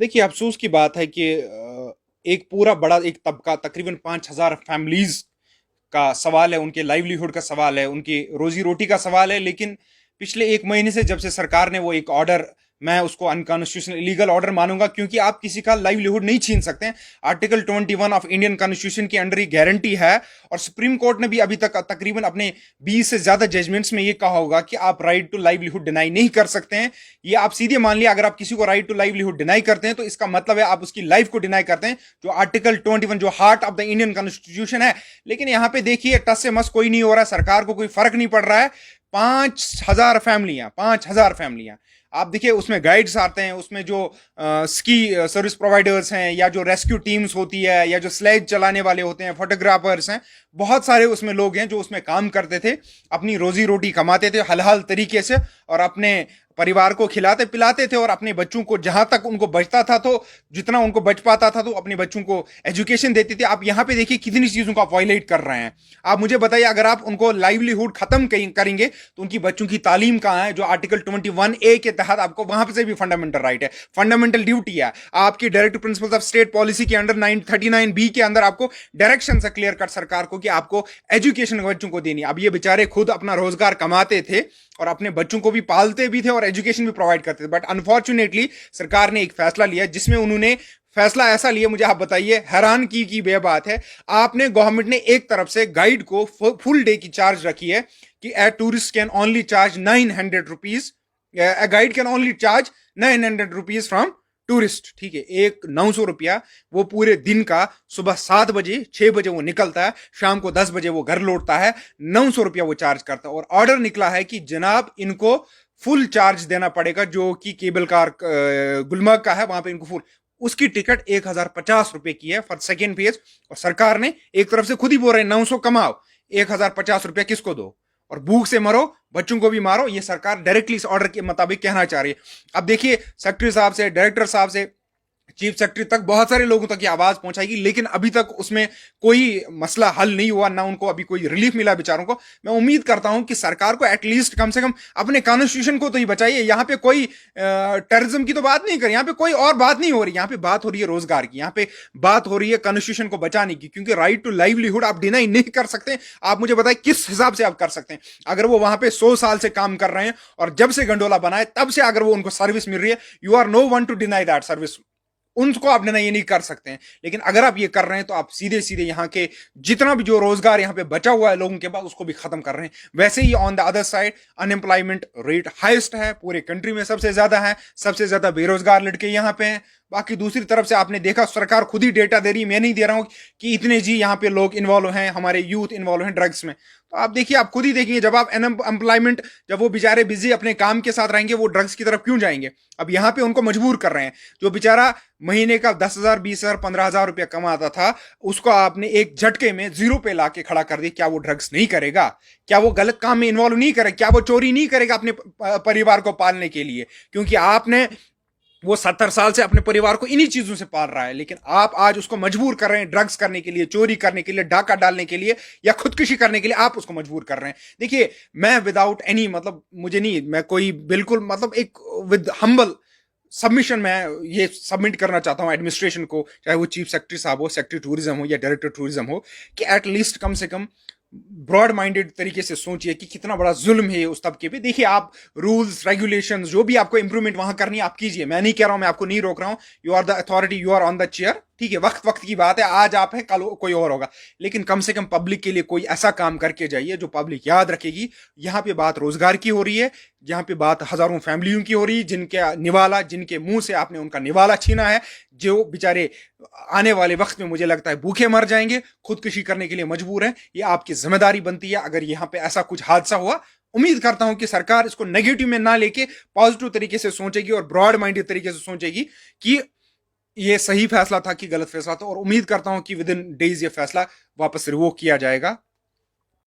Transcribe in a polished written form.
देखिए, अफ़सोस की बात है कि एक पूरा बड़ा एक तबका तकरीबन 5,000 फैमिलीज़ का सवाल है, उनके लाइवलीहुड का सवाल है, उनकी रोज़ी-रोटी का सवाल है। लेकिन पिछले 1 महीने से जब से सरकार ने वो एक ऑर्डर, मैं उसको अनकॉन्स्टिट्यूशनल इलीगल ऑर्डर मानूँगा, क्योंकि आप किसी का लाइवलीहुड नहीं छीन सकते हैं। आर्टिकल 21 ऑफ इंडियन कॉन्स्टिट्यूशन के अंडर ये गारंटी है। और सुप्रीम कोर्ट ने भी अभी तक तकरीबन अपने 20 से ज़्यादा जजमेंट्स में ये कहा होगा कि आप राइट टू लाइवलीहुड डिनाई नहीं कर सकते हैं। ये आप सीधे मान लिया, अगर आप किसी को राइट टू लाइवलीहुड डिनाई करते हैं तो इसका मतलब है आप उसकी लाइफ को डिनाई करते हैं, जो आर्टिकल 21, जो heart of the Indian constitution है। लेकिन यहां पे देखिए, टस से मस कोई नहीं हो रहा है, सरकार को कोई फर्क नहीं पड़ रहा है। 5,000 फैमिलियां आप देखिए, उसमें गाइड्स आते हैं, उसमें जो स्की सर्विस प्रोवाइडर्स हैं, या जो रेस्क्यू टीम्स होती है, या जो स्लेज चलाने वाले होते हैं, फोटोग्राफर्स हैं, बहुत सारे उसमें लोग हैं जो उसमें काम करते थे, अपनी रोजी रोटी कमाते थे हलाल तरीके से, और अपने परिवार को खिलाते पिलाते थे, और अपने बच्चों को जहां तक उनको बचता था, तो जितना उनको बच पाता था, तो अपने बच्चों को एजुकेशन देते थे। आप यहां पे देखिए कितनी चीजों को आप वायलेट कर रहे हैं। आप मुझे बताइए, अगर आप उनको लाइवलीहुड खत्म करेंगे तो उनकी बच्चों की तालीम कहां है, जो आर्टिकल 21A के तहत आपको वहां से भी फंडामेंटल राइट है, फंडामेंटल ड्यूटी है आपकी। Direct principles of state policy के अंडर 939B के अंदर आपको डायरेक्शन से क्लियर कट सरकार को कि आपको एजुकेशन बच्चों को देनी है। अब ये बेचारे खुद अपना रोजगार कमाते थे और अपने बच्चों को भी पालते भी थे और एजुकेशन भी प्रोवाइड करते थे, बट अनफॉर्चुनेटली सरकार ने एक फैसला लिया, जिसमें उन्होंने फैसला ऐसा लिया, मुझे आप बताइए, हैरान की बे बात है। आपने गवर्नमेंट ने एक तरफ से गाइड को फुल डे की चार्ज रखी है कि a tourist can only charge 900 rupees, a guide can only charge 900 rupees from tourist. ठीक है, एक 900 रुपया वो पूरे दिन का, सुबह 7 बजे 6 बजे वो निकलता है, शाम को 10 बजे वो घर लौटता है, 900 रुपया वो चार्ज करता है। और ऑर्डर निकला है कि जनाब इनको फुल चार्ज देना पड़ेगा, जो कि केबल कार गुलमर्ग का है, वहां पे इनको फुल, उसकी टिकट 1,050 रुपए की है फॉर सेकेंड फेज। और सरकार ने एक तरफ से खुद ही बोल रहे हैं 900 कमाओ, 1,050 रुपया किसको दो, और भूख से मरो, बच्चों को भी मारो। ये सरकार डायरेक्टली इस ऑर्डर के मुताबिक कहना चाह रही है। अब देखिए, सेक्रेटरी साहब से, डायरेक्टर साहब से, चीफ सेक्रेटरी तक, बहुत सारे लोगों तक ये आवाज पहुंचाएगी, लेकिन अभी तक उसमें कोई मसला हल नहीं हुआ, ना उनको अभी कोई रिलीफ मिला बेचारों को। मैं उम्मीद करता हूं कि सरकार को एटलीस्ट कम से कम अपने कॉन्स्टिट्यूशन को तो ही बचाइए। यहां पे कोई टेररिज्म की तो बात नहीं करी, यहां पे कोई और बात नहीं हो रही, यहां पे बात हो रही है रोजगार की, यहां पे बात हो रही है कॉन्स्टिट्यूशन को बचाने की, क्योंकि राइट टू लाइवलीहुड आप डिनाई नहीं कर सकते। आप मुझे बताएं किस हिसाब से आप कर सकते हैं? अगर वो वहां पे 100 साल से काम कर रहे हैं और जब से गंडोला बनाए तब से अगर वो उनको सर्विस मिल रही है, you are no one to deny that service, उनको आप ना ये नहीं कर सकते हैं। लेकिन अगर आप ये कर रहे हैं तो आप सीधे सीधे यहाँ के जितना भी जो रोजगार यहाँ पे बचा हुआ है लोगों के पास, उसको भी खत्म कर रहे हैं। वैसे ही on the other side unemployment rate highest है पूरे कंट्री में, सबसे ज्यादा है, सबसे ज्यादा बेरोजगार लड़के यहाँ पे हैं। बाकी दूसरी तरफ से आपने देखा, सरकार खुद ही डेटा दे रही है, मैं नहीं दे रहा हूं कि इतने जी यहाँ पे लोग इन्वॉल्व हैं, हमारे यूथ इन्वॉल्व हैं ड्रग्स में। तो आप देखिए, आप खुद ही देखेंगे, जब आप अनएम्प्लॉयमेंट, जब वो बेचारे बिजी अपने काम के साथ रहेंगे, वो ड्रग्स की तरफ क्यों जाएंगे? अब यहाँ पे उनको मजबूर कर रहे हैं। जो बेचारा महीने का 10,000 20,000 15,000 रुपया कमाता था, उसको आपने एक झटके में जीरो पे लाके खड़ा कर दिया। क्या वो ड्रग्स नहीं करेगा? क्या वो गलत काम में इन्वॉल्व नहीं करेगा? क्या वो चोरी नहीं करेगा अपने परिवार को पालने के लिए? क्योंकि आपने, वो 70 साल से अपने परिवार को इन्हीं चीजों से पाल रहा है, लेकिन आप आज उसको मजबूर कर रहे हैं ड्रग्स करने के लिए, चोरी करने के लिए, डाका डालने के लिए, या खुदकुशी करने के लिए आप उसको मजबूर कर रहे हैं। देखिए, मैं विदाउट एनी, मतलब मुझे नहीं, मैं कोई बिल्कुल, मतलब एक विद हम्बल सबमिशन मैं ये सबमिट करना चाहता हूं एडमिनिस्ट्रेशन को, चाहे वो चीफ सेक्रेटरी साहब हो, सेक्रेटरी टूरिज्म हो, या डायरेक्टर टूरिज्म हो, कि एटलीस्ट कम से कम ब्रॉड माइंडेड तरीके से सोचिए कि कितना बड़ा जुल्म है उस तबके पे। देखिए, आप रूल्स रेगुलेशंस जो भी आपको इंप्रूवमेंट वहां करनी है आप कीजिए, मैं नहीं कह रहा हूं, मैं आपको नहीं रोक रहा हूं। You are the authority, you are on the chair, ठीक है, वक्त वक्त की बात है, आज आप है कल कोई और होगा। लेकिन कम से कम पब्लिक के लिए कोई ऐसा काम करके जाइए जो पब्लिक याद रखेगी। यहां पे बात रोजगार की हो रही है, यहाँ पे बात हजारों फैमिलियों की हो रही है, जिनके निवाला, जिनके मुंह से आपने उनका निवाला छीना है, जो बेचारे आने वाले वक्त में मुझे लगता है भूखे मर जाएंगे, खुदकुशी करने के लिए मजबूर है। ये आपकी जिम्मेदारी बनती है। अगर यहाँ पे ऐसा कुछ हादसा हुआ, उम्मीद करता हूं कि सरकार इसको नेगेटिव में ना लेके पॉजिटिव तरीके से सोचेगी और ब्रॉड माइंडेड तरीके से सोचेगी कि ये सही फैसला था कि गलत फैसला था। और उम्मीद करता हूं कि विद इन डेज ये फैसला वापस रिवोक किया जाएगा।